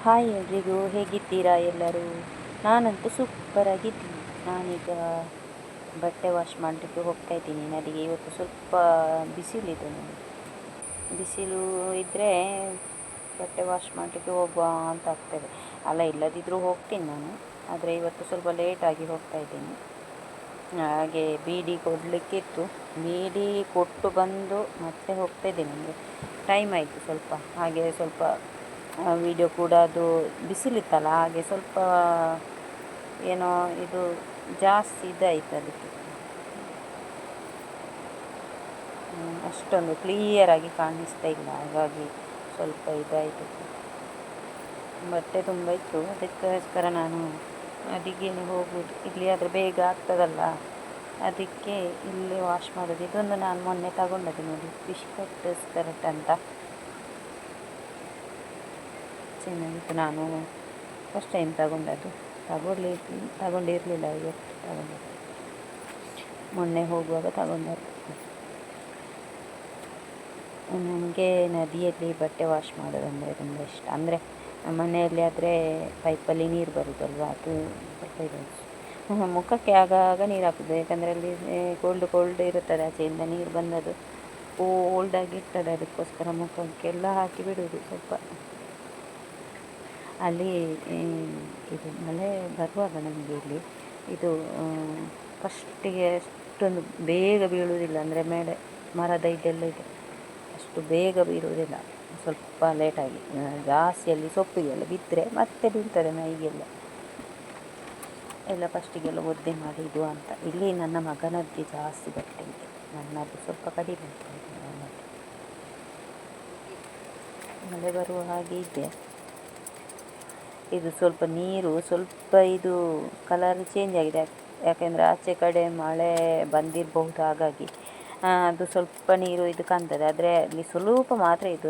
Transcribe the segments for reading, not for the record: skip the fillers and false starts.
Hi ಎಲ್ರಿಗೂ, ಹೇಗಿದ್ದೀರಾ ಎಲ್ಲರೂ? ನಾನಂತೂ ಸೂಪರಾಗಿದ್ದೀನಿ. ನಾನೀಗ ಬಟ್ಟೆ ವಾಶ್ ಮಾಡಲಿಕ್ಕೆ ಹೋಗ್ತಾ ಇದ್ದೀನಿ ನದಿಗೆ. ಇವತ್ತು ಸ್ವಲ್ಪ ಬಿಸಿಲಿದೆ ನನಗೆ. ಬಿಸಿಲು ಇದ್ದರೆ ಬಟ್ಟೆ ವಾಶ್ ಮಾಡಲಿಕ್ಕೆ ಹೋಗುವ ಅಂತ ಆಗ್ತದೆ ಅಲ್ಲ, ಇಲ್ಲದಿದ್ದರೂ ಹೋಗ್ತೀನಿ ನಾನು. ಆದರೆ ಇವತ್ತು ಸ್ವಲ್ಪ ಲೇಟಾಗಿ ಹೋಗ್ತಾ ಇದ್ದೀನಿ. ಹಾಗೆ ಬೀಡಿ ಕೊಡಲಿಕ್ಕಿತ್ತು, ಬೀಡಿ ಕೊಟ್ಟು ಬಂದು ಮತ್ತೆ ಹೋಗ್ತಾ ಇದ್ದೀನಿ. ನನಗೆ ಟೈಮ್ ಆಯಿತು ಸ್ವಲ್ಪ. ಹಾಗೆ ಸ್ವಲ್ಪ ವಿಡಿಯೋ ಕೂಡ ಅದು ಬಿಸಿಲಿತ್ತಲ್ಲ, ಹಾಗೆ ಸ್ವಲ್ಪ ಏನೋ ಇದು ಜಾಸ್ತಿ ಇದಾಯಿತು. ಅದಕ್ಕೆ ಅಷ್ಟೊಂದು ಕ್ಲಿಯರಾಗಿ ಕಾಣಿಸ್ತಾ ಇಲ್ಲ, ಹಾಗಾಗಿ ಸ್ವಲ್ಪ ಇದಾಯಿತು. ಬಟ್ಟೆ ತುಂಬ ಇತ್ತು, ಅದಕ್ಕೋಸ್ಕರ ನಾನು ಅದಿಗೇನೆ ಹೋಗೋದು. ಇಲ್ಲಿ ಆದರೆ ಬೇಗ ಆಗ್ತದಲ್ಲ, ಅದಕ್ಕೆ ಇಲ್ಲಿ ವಾಶ್ ಮಾಡೋದು. ಇದೊಂದು ನಾನು ಮೊನ್ನೆ ತಗೊಂಡದ್ದು ನೋಡಿ, ಫಿಶ್ ಕಟ್ ಸ್ಕರ್ಟ್ ಅಂತ. ಚೆನ್ನಾಗಿತ್ತು. ನಾನು ಫಸ್ಟ್ ಟೈಮ್ ತಗೊಂಡದ್ದು, ತಗೊಂಡಿರಲಿಲ್ಲ. ಇವತ್ತು ತಗೊಂಡದ್ದು, ಮೊನ್ನೆ ಹೋಗುವಾಗ ತಗೊಂಡದ್ದು. ನನಗೆ ನದಿಯಲ್ಲಿ ಬಟ್ಟೆ ವಾಶ್ ಮಾಡೋದಂದರೆ ತುಂಬ ಇಷ್ಟ. ಅಂದರೆ ನಮ್ಮ ಮನೆಯಲ್ಲಿ ಆದರೆ ಪೈಪಲ್ಲಿ ನೀರು ಬರುತ್ತಲ್ವ, ಅದು ಸ್ವಲ್ಪ ಇದು ಮುಖಕ್ಕೆ ಆಗಾಗ ನೀರು ಹಾಕೋದು. ಯಾಕಂದರೆ ಅಲ್ಲಿ ಕೋಲ್ಡ್ ಇರುತ್ತದೆ, ಆಚೆಯಿಂದ ನೀರು ಬಂದದ್ದು ಕೋಲ್ಡಾಗಿ ಇರ್ತದೆ. ಅದಕ್ಕೋಸ್ಕರ ಮುಖಕ್ಕೆಲ್ಲ ಹಾಕಿ ಬಿಡೋದು. ಸ್ವಲ್ಪ ಅಲ್ಲಿ ಇದು ಮಳೆ ಬರುವಾಗ ನಮಗೆ ಇಲ್ಲಿ ಇದು ಫಸ್ಟಿಗೆ ಅಷ್ಟೊಂದು ಬೇಗ ಬೀಳುವುದಿಲ್ಲ. ಅಂದರೆ ಮರದ ಇದೆಲ್ಲ ಇದೆ, ಅಷ್ಟು ಬೇಗ ಬೀಳುವುದಿಲ್ಲ. ಸ್ವಲ್ಪ ಲೇಟಾಗಿ, ಜಾಸ್ತಿ ಅಲ್ಲಿ ಸೊಪ್ಪಿಗೆಲ್ಲ ಬಿದ್ದರೆ ಮತ್ತೆ ಬೀಳ್ತದೆ ಮೈಗೆಲ್ಲ. ಫಸ್ಟಿಗೆಲ್ಲ ಒದ್ದೆ ಮಾಡಿ ಇದು ಅಂತ. ಇಲ್ಲಿ ನನ್ನ ಮಗನದ್ದು ಜಾಸ್ತಿ ಬಟ್ಟೆ ಇದೆ, ನನ್ನದು ಸ್ವಲ್ಪ ಕಡಿಮೆ ಇದೆ. ಮಳೆ ಬರುವ ಹಾಗೆ ಇದೆ. ಇದು ಸ್ವಲ್ಪ ನೀರು ಸ್ವಲ್ಪ ಇದು ಕಲರ್ ಚೇಂಜ್ ಆಗಿದೆ, ಯಾಕೆಂದರೆ ಆಚೆ ಕಡೆ ಮಳೆ ಬಂದಿರಬಹುದು. ಹಾಗಾಗಿ ಅದು ಸ್ವಲ್ಪ ನೀರು ಇದು ಕಾಣ್ತದೆ, ಆದರೆ ಅಲ್ಲಿ ಸ್ವಲ್ಪ ಮಾತ್ರ ಇದು.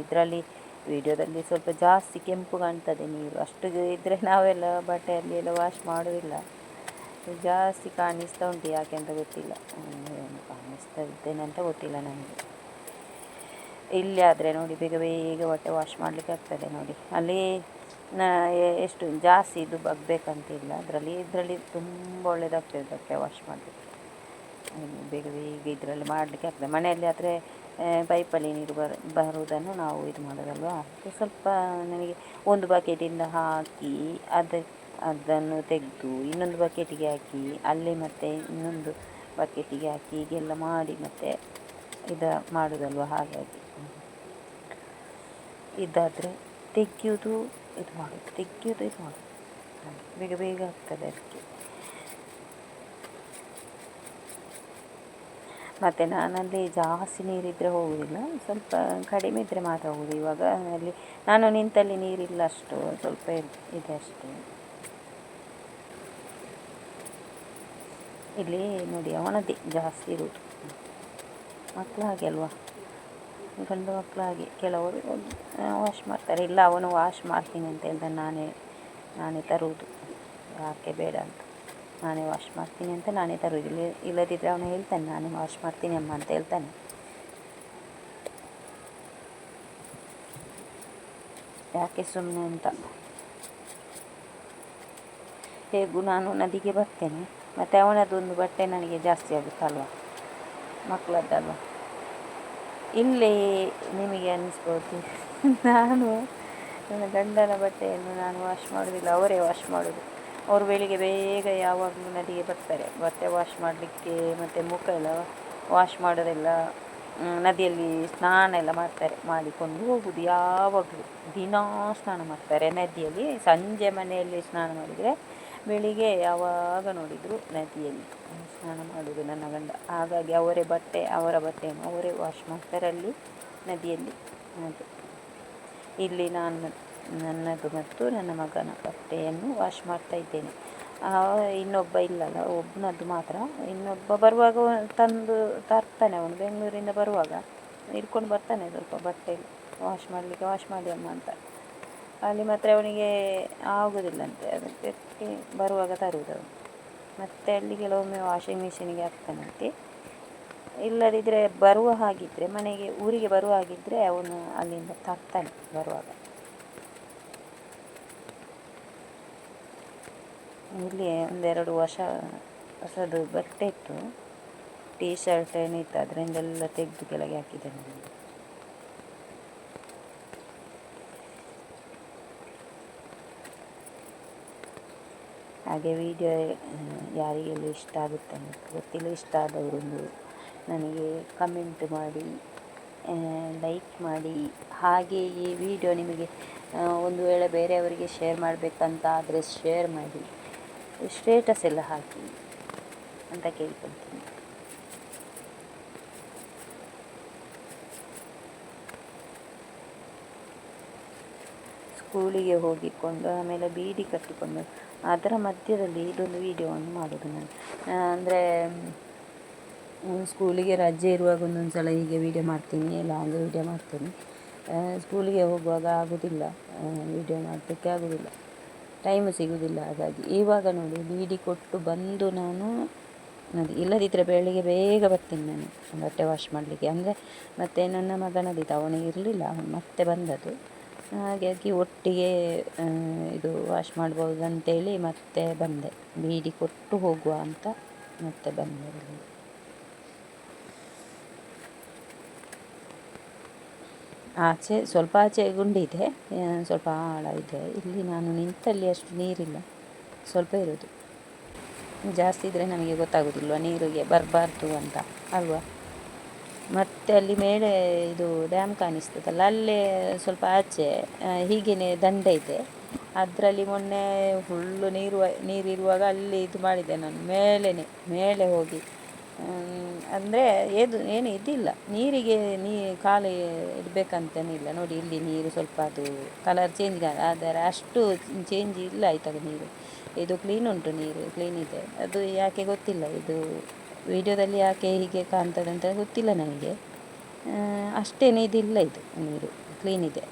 ಇದರಲ್ಲಿ ವಿಡಿಯೋದಲ್ಲಿ ಸ್ವಲ್ಪ ಜಾಸ್ತಿ ಕೆಂಪು ಕಾಣ್ತದೆ ನೀರು. ಅಷ್ಟು ಇದ್ದರೆ ನಾವೆಲ್ಲ ಬಟ್ಟೆಯಲ್ಲಿ ಎಲ್ಲ ವಾಶ್ ಮಾಡೋದಿಲ್ಲ. ಜಾಸ್ತಿ ಕಾಣಿಸ್ತಾ ಉಂಟು, ಯಾಕೆ ಅಂತ ಗೊತ್ತಿಲ್ಲ. ಕಾಣಿಸ್ತಾ ಇದ್ದೇನೆ ಅಂತ ಗೊತ್ತಿಲ್ಲ ನನಗೆ. ಇಲ್ಲಿ ಆದರೆ ನೋಡಿ, ಬೇಗ ಬೇಗ ಬಟ್ಟೆ ವಾಶ್ ಮಾಡಲಿಕ್ಕೆ ಆಗ್ತದೆ ನೋಡಿ. ಅಲ್ಲಿ ಎಷ್ಟು ಜಾಸ್ತಿ ಇದು ಬಗ್ಬೇಕಂತಿಲ್ಲ. ಇದರಲ್ಲಿ ತುಂಬ ಒಳ್ಳೆಯದಾಗ್ತದೆ ಬಟ್ಟೆ ವಾಶ್ ಮಾಡಲಿಕ್ಕೆ. ಬೇಗ ಬೇಗ ಇದರಲ್ಲಿ ಮಾಡಲಿಕ್ಕೆ ಆಗ್ತದೆ. ಮನೆಯಲ್ಲಿ ಆದರೆ ಪೈಪಲ್ಲಿ ನೀರು ಬರುವುದನ್ನು ನಾವು ಇದು ಮಾಡೋದಲ್ವ. ಸ್ವಲ್ಪ ನನಗೆ ಒಂದು ಬಕೆಟಿಂದ ಹಾಕಿ ಅದನ್ನು ತೆಗೆದು ಇನ್ನೊಂದು ಬಕೆಟಿಗೆ ಹಾಕಿ, ಅಲ್ಲಿ ಮತ್ತೆ ಇನ್ನೊಂದು ಬಕೆಟಿಗೆ ಹಾಕಿ, ಹೀಗೆಲ್ಲ ಮಾಡಿ ಮತ್ತೆ ಇದು ಮಾಡೋದಲ್ವ. ಹಾಗಾಗಿ ಇದಾದರೆ ತೆಗೆಯೋದು ಇದು ಮಾಡೋದು ಬೇಗ ಬೇಗ ಆಗ್ತದೆ. ಅದಕ್ಕೆ ಮತ್ತು ನಾನಲ್ಲಿ ಜಾಸ್ತಿ ನೀರಿದ್ದರೆ ಹೋಗುವುದಿಲ್ಲ, ಸ್ವಲ್ಪ ಕಡಿಮೆ ಇದ್ದರೆ ಮಾತ್ರ ಹೋಗುವುದು. ಇವಾಗ ಅಲ್ಲಿ ನಾನು ನಿಂತಲ್ಲಿ ನೀರಿಲ್ಲ, ಅಷ್ಟು ಸ್ವಲ್ಪ ಇದೆ ಅಷ್ಟೇ. ಇಲ್ಲಿ ನೋಡಿ, ಅವನದ್ದೇ ಜಾಸ್ತಿ ಇರುವುದು. ಮಕ್ಕಳು ಹಾಗೆ ಅಲ್ವಾ, ಗಂಡು ಮಕ್ಕಳು ಹಾಗೆ. ಕೆಲವರು ವಾಶ್ ಮಾಡ್ತಾರೆ, ಇಲ್ಲ ಅವನು ವಾಶ್ ಮಾಡ್ತೀನಿ ಅಂತ ಹೇಳ್ದ, ನಾನೇ ತರುವುದು. ಯಾಕೆ ಬೇಡ ಅಂತ ನಾನೇ ವಾಶ್ ಮಾಡ್ತೀನಿ ಅಂತ ನಾನೇ ತರುವುದು. ಇಲ್ಲದಿದ್ದರೆ ಅವನು ಹೇಳ್ತಾನೆ, ನಾನೇ ವಾಶ್ ಮಾಡ್ತೀನಿ ಅಮ್ಮ ಅಂತ ಹೇಳ್ತಾನೆ. ಯಾಕೆ ಸುಮ್ಮನೆ ಅಂತ. ಹೇಗೂ ನಾನು ನದಿಗೆ ಬರ್ತೇನೆ, ಮತ್ತು ಅವನದೊಂದು ಬಟ್ಟೆ ನನಗೆ ಜಾಸ್ತಿ ಆಗುತ್ತಲ್ವ, ಮಕ್ಕಳದ್ದಲ್ವ. ಇಲ್ಲಿ ನಿಮಗೆ ಅನ್ನಿಸ್ಬೋದು ನನ್ನ ಗಂಡನ ಬಟ್ಟೆಯನ್ನು ನಾನು ವಾಶ್ ಮಾಡೋದಿಲ್ಲ, ಅವರೇ ವಾಶ್ ಮಾಡೋದು. ಅವರು ಬೆಳಿಗ್ಗೆ ಬೇಗ ಯಾವಾಗಲೂ ನದಿಗೆ ಬರ್ತಾರೆ ಬಟ್ಟೆ ವಾಶ್ ಮಾಡಲಿಕ್ಕೆ, ಮತ್ತು ಮುಖ ಎಲ್ಲ ವಾಶ್ ಮಾಡೋದೆಲ್ಲ ನದಿಯಲ್ಲಿ ಸ್ನಾನ ಎಲ್ಲ ಮಾಡ್ತಾರೆ. ಮಾಡಿಕೊಂಡು ಹೋಗೋದು. ಯಾವಾಗಲೂ ದಿನಾ ಸ್ನಾನ ಮಾಡ್ತಾರೆ ನದಿಯಲ್ಲಿ. ಸಂಜೆ ಮನೆಯಲ್ಲಿ ಸ್ನಾನ ಮಾಡಿದರೆ ಬೆಳಿಗ್ಗೆ ಯಾವಾಗ ನೋಡಿದರೂ ನದಿಯಲ್ಲಿ ಸ್ನಾನ ಮಾಡೋದು ನನ್ನ ಗಂಡ. ಹಾಗಾಗಿ ಅವರ ಬಟ್ಟೆಯನ್ನು ಅವರೇ ವಾಶ್ ಮಾಡ್ತಾರೆ ಅಲ್ಲಿ ನದಿಯಲ್ಲಿ. ಅದು ಇಲ್ಲಿ ನನ್ನದು ಮತ್ತು ನನ್ನ ಮಗನ ಬಟ್ಟೆಯನ್ನು ವಾಶ್ ಮಾಡ್ತಾ ಇದ್ದೇನೆ. ಇನ್ನೊಬ್ಬ ಇಲ್ಲಲ್ಲ, ಒಬ್ಬನದ್ದು ಮಾತ್ರ. ಇನ್ನೊಬ್ಬ ಬರುವಾಗ ತರ್ತಾನೆ. ಅವನು ಬೆಂಗಳೂರಿಂದ ಬರುವಾಗ ಇಟ್ಕೊಂಡು ಬರ್ತಾನೆ ಸ್ವಲ್ಪ ಬಟ್ಟೆ ವಾಶ್ ಮಾಡಲಿಕ್ಕೆ. ವಾಶ್ ಮಾಡಿ ಅಮ್ಮ ಅಂತ. ಅಲ್ಲಿ ಮಾತ್ರ ಅವನಿಗೆ ಆಗೋದಿಲ್ಲಂತೆ, ಅದಕ್ಕೆ ಬರುವಾಗ ತರುವುದು ಅವನು. ಮತ್ತು ಅಲ್ಲಿ ಕೆಲವೊಮ್ಮೆ ವಾಷಿಂಗ್ ಮಿಷಿನಿಗೆ ಹಾಕ್ತಾನಂತೆ. ಇಲ್ಲದಿದ್ದರೆ ಬರುವ ಹಾಗಿದ್ದರೆ, ಊರಿಗೆ ಬರುವ ಹಾಗಿದ್ದರೆ ಅವನು ಅಲ್ಲಿಂದ ತರ್ತಾನೆ ಬರುವಾಗ. ಇಲ್ಲಿ ಒಂದೆರಡು ಹೊಸದು ಬಟ್ಟೆ ಇತ್ತು, ಟೀ ಶರ್ಟ್ ಏನಿತ್ತು ಅದರಿಂದೆಲ್ಲ ತೆಗೆದು ಕೆಳಗೆ ಹಾಕಿದ್ದೇನೆ. ಹಾಗೆ ವಿಡಿಯೋ ಯಾರಿಗೆಲ್ಲ ಇಷ್ಟ ಆಗುತ್ತೆ ಅಂತ ಗೊತ್ತಿಲ್ಲ. ಇಷ್ಟ ಆದವರೊಂದು ನನಗೆ ಕಮೆಂಟ್ ಮಾಡಿ, ಲೈಕ್ ಮಾಡಿ. ಹಾಗೆ ಈ ವಿಡಿಯೋ ನಿಮಗೆ ಒಂದು ವೇಳೆ ಬೇರೆಯವರಿಗೆ ಶೇರ್ ಮಾಡಬೇಕಂತ ಆದರೆ ಶೇರ್ ಮಾಡಿ, ಸ್ಟೇಟಸ್ ಎಲ್ಲ ಹಾಕಿ ಅಂತ ಕೇಳ್ಕೊಳ್ತೀನಿ. ಸ್ಕೂಲಿಗೆ ಹೋಗಿಕೊಂಡು ಆಮೇಲೆ ಬೀಡಿ ಕಟ್ಟಿಕೊಂಡು ಅದರ ಮಧ್ಯದಲ್ಲಿ ಇದೊಂದು ವಿಡಿಯೋವನ್ನು ಮಾಡೋದು ನಾನು. ಅಂದರೆ ಸ್ಕೂಲಿಗೆ ರಜೆ ಇರುವಾಗ ಒಂದೊಂದು ಸಲ ಹೀಗೆ ವೀಡಿಯೋ ಮಾಡ್ತೀನಿ, ಲಾಂಗ್ ವೀಡಿಯೋ ಮಾಡ್ತೀನಿ. ಸ್ಕೂಲಿಗೆ ಹೋಗುವಾಗ ಆಗೋದಿಲ್ಲ, ವೀಡಿಯೋ ಮಾಡಲಿಕ್ಕೆ ಆಗೋದಿಲ್ಲ, ಟೈಮು ಸಿಗೋದಿಲ್ಲ. ಹಾಗಾಗಿ ಇವಾಗ ನೋಡಿ ಬೀಡಿ ಕೊಟ್ಟು ಬಂದು ನಾನು ನೋಡಿ, ಇಲ್ಲದಿದ್ದರೆ ಬೆಳಿಗ್ಗೆ ಬೇಗ ಬರ್ತೀನಿ ನಾನು ಬಟ್ಟೆ ವಾಶ್ ಮಾಡಲಿಕ್ಕೆ. ಅಂದರೆ ಮತ್ತು ನನ್ನ ಮಗನದಿತ್ತು, ಅವನಿಗೆ ಇರಲಿಲ್ಲ, ಅವನು ಮತ್ತೆ ಬಂದದ್ದು. ಹಾಗಾಗಿ ಒಟ್ಟಿಗೆ ಇದು ವಾಶ್ ಮಾಡ್ಬೋದು ಅಂತೇಳಿ ಮತ್ತೆ ಬಂದೆ, ಬೀಡಿ ಕೊಟ್ಟು ಹೋಗುವ ಅಂತ ಮತ್ತೆ ಬಂದೆ. ಆಚೆ ಸ್ವಲ್ಪ ಆಚೆ ಗುಂಡಿದೆ, ಸ್ವಲ್ಪ ಆಳ ಇದೆ. ಇಲ್ಲಿ ನಾನು ನಿಂತಲ್ಲಿ ಅಷ್ಟು ನೀರಿಲ್ಲ, ಸ್ವಲ್ಪ ಇರೋದು. ಜಾಸ್ತಿ ಇದ್ದರೆ ನಮಗೆ ಗೊತ್ತಾಗೋದಿಲ್ವ ನೀರಿಗೆ ಬರಬಾರ್ದು ಅಂತ ಅಲ್ವಾ. ಮತ್ತು ಅಲ್ಲಿ ಮೇಲೆ ಇದು ಡ್ಯಾಮ್ ಕಾಣಿಸ್ತದಲ್ಲ, ಅಲ್ಲೇ ಸ್ವಲ್ಪ ಆಚೆ ಹೀಗೇ ದಂಡೆ ಇದೆ. ಅದರಲ್ಲಿ ಮೊನ್ನೆ ಫುಲ್ಲು ನೀರಿರುವಾಗ ಅಲ್ಲಿ ಇದು ಮಾಡಿದೆ ನಾನು, ಮೇಲೆ ಹೋಗಿ. ಅಂದರೆ ಏನು ಇದಿಲ್ಲ ನೀರಿಗೆ, ಕಾಲು ಇಡಬೇಕಂತೇನಿಲ್ಲ. ನೋಡಿ ಇಲ್ಲಿ ನೀರು ಸ್ವಲ್ಪ ಅದು ಕಲರ್ ಚೇಂಜ್, ಆದರೆ ಅಷ್ಟು ಚೇಂಜ್ ಇಲ್ಲ ಆಯ್ತದ ನೀರು. ಇದು ಕ್ಲೀನ್ ಉಂಟು, ನೀರು ಕ್ಲೀನ್ ಇದೆ. ಅದು ಯಾಕೆ ಗೊತ್ತಿಲ್ಲ, ಇದು ವಿಡಿಯೋದಲ್ಲಿ ಯಾಕೆ ಹೀಗೆ ಕಾಣ್ತದೆ ಅಂತ ಗೊತ್ತಿಲ್ಲ ನನಗೆ. ಅಷ್ಟೇನು ಇದಿಲ್ಲ, ಇದು ನೀರು ಕ್ಲೀನ್ ಇದೆ,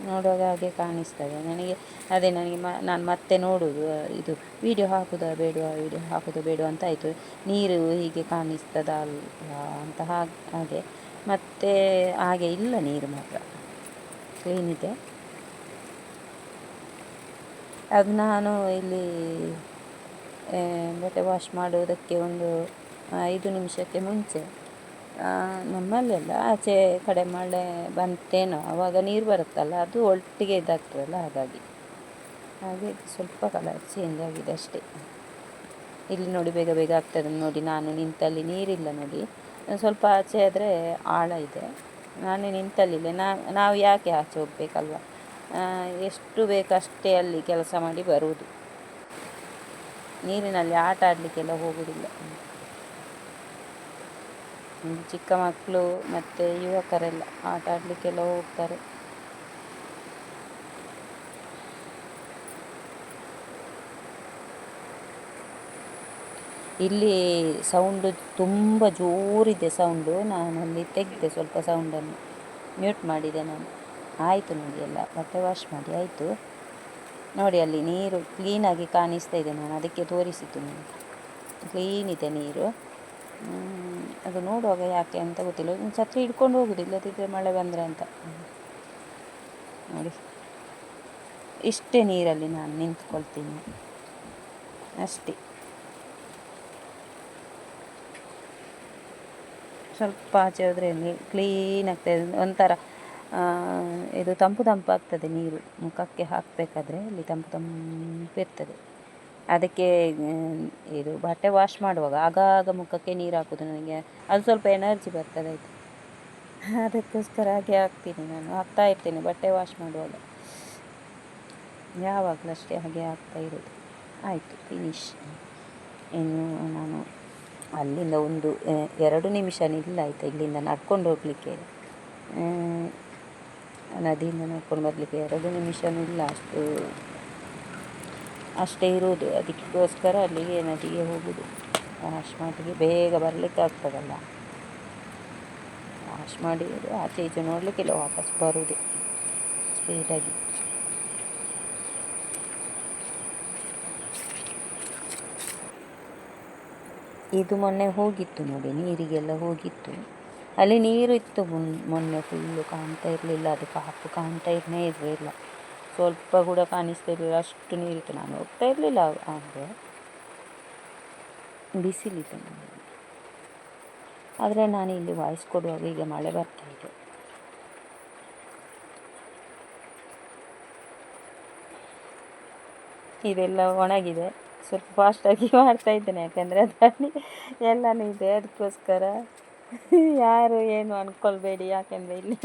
ನೋಡುವಾಗ ಹಾಗೆ ಕಾಣಿಸ್ತದೆ ನನಗೆ. ಅದೇ ನನಗೆ ನಾನು ಮತ್ತೆ ನೋಡೋದು, ಇದು ವೀಡಿಯೋ ಹಾಕೋದಾ ಬೇಡವಾ ಅಂತ ಆಯಿತು. ನೀರು ಹೀಗೆ ಕಾಣಿಸ್ತದ ಅಲ್ವಾ ಅಂತ ಹಾಗೆ. ಮತ್ತು ಹಾಗೆ ಇಲ್ಲ, ನೀರು ಮಾತ್ರ ಕ್ಲೀನ್ ಇದೆ. ಅದು ನಾನು ಇಲ್ಲಿ ಬಟ್ಟೆ ವಾಶ್ ಮಾಡೋದಕ್ಕೆ ಒಂದು 5 ನಿಮಿಷಕ್ಕೆ ಮುಂಚೆ, ನಮ್ಮಲ್ಲೆಲ್ಲ ಆಚೆ ಕಡೆ ಮಳೆ ಬಂತೇನೋ ಆವಾಗ ನೀರು ಬರುತ್ತಲ್ಲ, ಅದು ಒಟ್ಟಿಗೆ ಇದಾಗ್ತದಲ್ಲ, ಹಾಗೆ ಸ್ವಲ್ಪ ಕಲರ್ ಚೇಂಜ್ ಆಗಿದೆ ಅಷ್ಟೇ. ಇಲ್ಲಿ ನೋಡಿ ಬೇಗ ಬೇಗ ಆಗ್ತದೆ ನೋಡಿ. ನಾನು ನಿಂತಲ್ಲಿ ನೀರಿಲ್ಲ ನೋಡಿ, ಸ್ವಲ್ಪ ಆಚೆ ಆದರೆ ಆಳ ಇದೆ. ನಾನು ನಿಂತಲ್ಲಿಲ್ಲ, ನಾವು ಯಾಕೆ ಆಚೆ ಹೋಗ್ಬೇಕಲ್ವ, ಎಷ್ಟು ಬೇಕಷ್ಟೇ ಅಲ್ಲಿ ಕೆಲಸ ಮಾಡಿ ಬರುವುದು. ನೀರಿನಲ್ಲಿ ಆಟ ಆಡಲಿಕ್ಕೆಲ್ಲ ಹೋಗುವುದಿಲ್ಲ. ಚಿಕ್ಕ ಮಕ್ಕಳು ಮತ್ತು ಯುವಕರೆಲ್ಲ ಆಟ ಆಡಲಿಕ್ಕೆಲ್ಲ ಹೋಗ್ತಾರೆ. ಇಲ್ಲಿ ಸೌಂಡು ತುಂಬ ಜೋರಿದೆ ಸೌಂಡು. ನಾನಲ್ಲಿ ತೆಗೆದೆ ಸ್ವಲ್ಪ ಸೌಂಡನ್ನು, ಮ್ಯೂಟ್ ಮಾಡಿದೆ ನಾನು. ಆಯಿತು ನೋಡಿ, ಎಲ್ಲ ಬಟ್ಟೆ ವಾಶ್ ಮಾಡಿ ಆಯಿತು ನೋಡಿ. ಅಲ್ಲಿ ನೀರು ಕ್ಲೀನಾಗಿ ಕಾಣಿಸ್ತಾ ಇದೆ, ನಾನು ಅದಕ್ಕೆ ತೋರಿಸಿದ್ದು ನಿಮಗೆ. ಕ್ಲೀನ್ ಇದೆ ನೀರು. ಅದು ನೋಡುವಾಗ ಯಾಕೆ ಅಂತ ಗೊತ್ತಿಲ್ಲ. ಛತ್ರಿ ಹಿಡ್ಕೊಂಡು ಹೋಗೋದು, ಇಲ್ಲದಿದ್ದರೆ ಮಳೆ ಬಂದರೆ ಅಂತ ನೋಡಿ. ಇಷ್ಟೇ ನೀರಲ್ಲಿ ನಾನು ನಿಂತ್ಕೊಳ್ತೀನಿ ಅಷ್ಟೇ. ಸ್ವಲ್ಪ ಆಚೆ ಹೋದರೆ ಕ್ಲೀನ್ ಆಗ್ತದೆ, ಒಂಥರ ಇದು ತಂಪು ಆಗ್ತದೆ ನೀರು. ಮುಖಕ್ಕೆ ಹಾಕಬೇಕಾದ್ರೆ ಅಲ್ಲಿ ತಂಪು ಇರ್ತದೆ. ಅದಕ್ಕೆ ಇದು ಬಟ್ಟೆ ವಾಶ್ ಮಾಡುವಾಗ ಆಗಾಗ ಮುಖಕ್ಕೆ ನೀರು ಹಾಕೋದು ನನಗೆ, ಅದು ಸ್ವಲ್ಪ ಎನರ್ಜಿ ಬರ್ತದೆ ಆಯಿತು. ಅದಕ್ಕೋಸ್ಕರ ಹಾಗೆ ಹಾಕ್ತೀನಿ, ನಾನು ಹಾಕ್ತಾ ಇರ್ತೇನೆ ಬಟ್ಟೆ ವಾಶ್ ಮಾಡುವಾಗ, ಯಾವಾಗಲೂ ಅಷ್ಟೇ ಹಾಗೆ ಹಾಕ್ತಾ ಇರೋದು. ಆಯಿತು, ಫಿನಿಶ್. ಇನ್ನು ನಾನು ಅಲ್ಲಿಂದ 1-2 ನಿಮಿಷ ಇಲ್ಲ ಆಯಿತಾ, ಇಲ್ಲಿಂದ ನಡ್ಕೊಂಡು ಹೋಗಲಿಕ್ಕೆ, ನದಿಯಿಂದ ನಡ್ಕೊಂಡು ಬರಲಿಕ್ಕೆ 2 ನಿಮಿಷನೂ ಇಲ್ಲ, ಅಷ್ಟೇ ಇರೋದು. ಅದಕ್ಕೋಸ್ಕರ ಅಲ್ಲಿಗೆ ನದಿಗೆ ಹೋಗೋದು, ವಾಶ್ ಮಾಡಿಗೆ ಬೇಗ ಬರಲಿಕ್ಕೆ ಆಗ್ತದಲ್ಲ. ವಾಶ್ ಮಾಡಿ ಆಚೆ ಈಚೆ ನೋಡಲಿಕ್ಕಿಲ್ಲ, ವಾಪಸ್ ಬರುವುದು ಸ್ಪೀಡಾಗಿ. ಇದು ಮೊನ್ನೆ ಹೋಗಿತ್ತು ನೋಡಿ, ನೀರಿಗೆಲ್ಲ ಹೋಗಿತ್ತು. ಅಲ್ಲಿ ನೀರು ಇತ್ತು ಮೊನ್ನೆ, ಫುಲ್ಲು ಕಾಣ್ತಾ ಇರಲಿಲ್ಲ, ಅದು ಕಾಪು ಕಾಣ್ತಾ ಇರಲಿಲ್ಲ. ಸ್ವಲ್ಪ ಕೂಡ ಕಾಣಿಸ್ತಾ ಇರಲಿಲ್ಲ, ಅಷ್ಟು ನೀರಿತ್ತು. ನಾನು ಹೋಗ್ತಾ ಇರಲಿಲ್ಲ ಆದರೆ ಬಿಸಿಲಿತ್ತು ನನಗೆ. ಆದರೆ ನಾನು ಇಲ್ಲಿ ವಾಯ್ಸ್ ಕೊಡುವಾಗ ಈಗ ಮಳೆ ಬರ್ತಾ ಇದೆ. ಇದೆಲ್ಲ ಒಣಗಿದೆ, ಸ್ವಲ್ಪ ಫಾಸ್ಟಾಗಿ ಮಾಡ್ತಾ ಇದ್ದೇನೆ, ಯಾಕೆಂದರೆ ಅದರಲ್ಲಿ ಎಲ್ಲನೂ ಇದೆ. ಅದಕ್ಕೋಸ್ಕರ ಯಾರು ಏನು ಅಂದ್ಕೊಳ್ಬೇಡಿ, ಯಾಕೆಂದರೆ ಇಲ್ಲಿ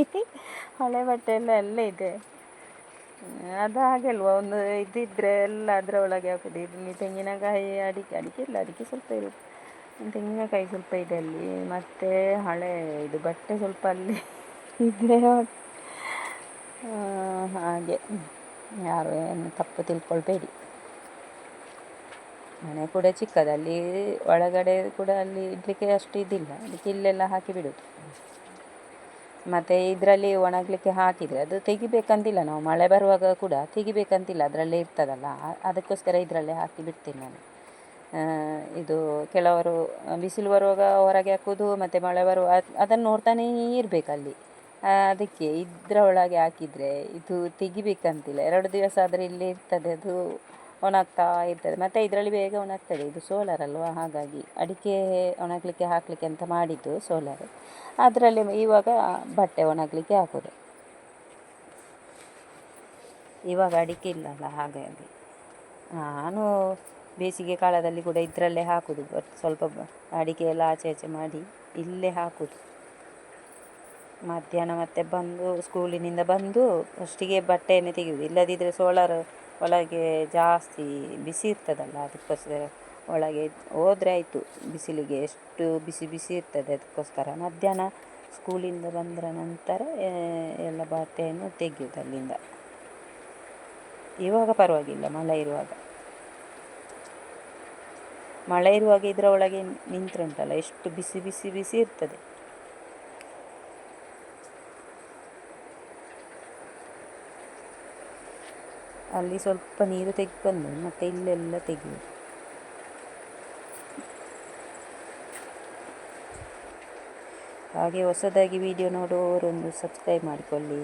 ಹಳೆ ಬಟ್ಟೆ ಎಲ್ಲ ಇದೆ. ಅದು ಹಾಗೆಲ್ವ, ಒಂದು ಇದಿದ್ದರೆ ಎಲ್ಲ ಅದರ ಒಳಗೆ ಹಾಕೋದು. ಇಲ್ಲಿ ತೆಂಗಿನಕಾಯಿ, ಅಡಿಕೆ ಇಲ್ಲ, ಅಡಿಕೆ ಸ್ವಲ್ಪ ಇರುತ್ತೆ, ತೆಂಗಿನಕಾಯಿ ಸ್ವಲ್ಪ ಇದೆ ಅಲ್ಲಿ, ಮತ್ತು ಹಳೆ ಇದು ಬಟ್ಟೆ ಸ್ವಲ್ಪ ಅಲ್ಲಿ ಇದೆ. ಹಾಗೆ ಯಾರು ಏನು ತಪ್ಪು ತಿಳ್ಕೊಳ್ಬೇಡಿ. ಮನೆ ಕೂಡ ಚಿಕ್ಕದಲ್ಲಿ, ಒಳಗಡೆ ಕೂಡ ಅಲ್ಲಿ ಇಡಲಿಕ್ಕೆ ಅಷ್ಟು ಇದಿಲ್ಲ, ಅದಕ್ಕೆ ಇಲ್ಲೆಲ್ಲ ಹಾಕಿ ಬಿಡೋದು. ಮತ್ತು ಇದರಲ್ಲಿ ಒಣಗಲಿಕ್ಕೆ ಹಾಕಿದರೆ ಅದು ತೆಗಿಬೇಕಂತಿಲ್ಲ, ನಾವು ಮಳೆ ಬರುವಾಗ ಕೂಡ ತೆಗಿಬೇಕಂತಿಲ್ಲ, ಅದರಲ್ಲೇ ಇರ್ತದಲ್ಲ, ಅದಕ್ಕೋಸ್ಕರ ಇದರಲ್ಲೇ ಹಾಕಿ ಬಿಡ್ತೀನಿ ನಾನು. ಇದು ಕೆಲವರು ಬಿಸಿಲು ಬರುವಾಗ ಹೊರಗೆ ಹಾಕೋದು, ಮತ್ತು ಮಳೆ ಬರುವ ಅದನ್ನು ನೋಡ್ತಾನೇ ಇರಬೇಕಲ್ಲಿ. ಅದಕ್ಕೆ ಇದರ ಒಳಗೆ ಹಾಕಿದರೆ ಇದು ತೆಗಿಬೇಕಂತಿಲ್ಲ, 2 ದಿವಸ ಆದರೆ ಇಲ್ಲೇ ಇರ್ತದೆ, ಅದು ಒಣಗ್ತಾ ಇರ್ತದೆ. ಮತ್ತು ಇದರಲ್ಲಿ ಬೇಗ ಒಣಗ್ತದೆ, ಇದು ಸೋಲಾರ್ ಅಲ್ವ, ಹಾಗಾಗಿ ಅಡಿಕೆ ಒಣಗಲಿಕ್ಕೆ ಹಾಕಲಿಕ್ಕೆ ಅಂತ ಮಾಡಿದ್ದು ಸೋಲಾರ್, ಅದರಲ್ಲಿ ಇವಾಗ ಬಟ್ಟೆ ಒಣಗಲಿಕ್ಕೆ ಹಾಕೋದು. ಇವಾಗ ಅಡಿಕೆ ಇಲ್ಲಲ್ಲ, ಹಾಗಾಗಿ ನಾನು ಬೇಸಿಗೆ ಕಾಲದಲ್ಲಿ ಕೂಡ ಇದರಲ್ಲೇ ಹಾಕೋದು. ಬಟ್ ಸ್ವಲ್ಪ ಅಡಿಕೆ ಎಲ್ಲ ಆಚೆ ಆಚೆ ಮಾಡಿ ಇಲ್ಲೇ ಹಾಕೋದು. ಮಧ್ಯಾಹ್ನ ಮತ್ತೆ ಬಂದು ಸ್ಕೂಲಿನಿಂದ ಬಂದು ಫಸ್ಟಿಗೆ ಬಟ್ಟೆಯನ್ನೇ ತೆಗೆಯೋದು, ಇಲ್ಲದಿದ್ದರೆ ಸೋಲಾರ್ ಒಳಗೆ ಜಾಸ್ತಿ ಬಿಸಿ ಇರ್ತದಲ್ಲ, ಅದಕ್ಕೋಸ್ಕರ ಒಳಗೆ ಹೋದರೆ ಆಯಿತು, ಬಿಸಿಲಿಗೆ ಎಷ್ಟು ಬಿಸಿ ಬಿಸಿ ಇರ್ತದೆ. ಅದಕ್ಕೋಸ್ಕರ ಮಧ್ಯಾಹ್ನ ಸ್ಕೂಲಿಂದ ಬಂದ ನಂತರ ಎಲ್ಲ ಬಟ್ಟೆಯನ್ನು ತೆಗೆಯೋದು ಅಲ್ಲಿಂದ. ಇವಾಗ ಪರವಾಗಿಲ್ಲ, ಮಳೆ ಇರುವಾಗ ಇದರ ಒಳಗೆ ನಿಂತರೆ ಉಂಟಲ್ಲ, ಎಷ್ಟು ಬಿಸಿ ಬಿಸಿ ಬಿಸಿ ಇರ್ತದೆ. ಅಲ್ಲಿ ಸ್ವಲ್ಪ ನೀರು ತೆಗೆದು ಮತ್ತು ಇಲ್ಲೆಲ್ಲ ತೆಗೆಯೋದು. ಹಾಗೆ ಹೊಸದಾಗಿ ವಿಡಿಯೋ ನೋಡುವವರೊಂದು ಸಬ್ಸ್ಕ್ರೈಬ್ ಮಾಡಿಕೊಳ್ಳಿ.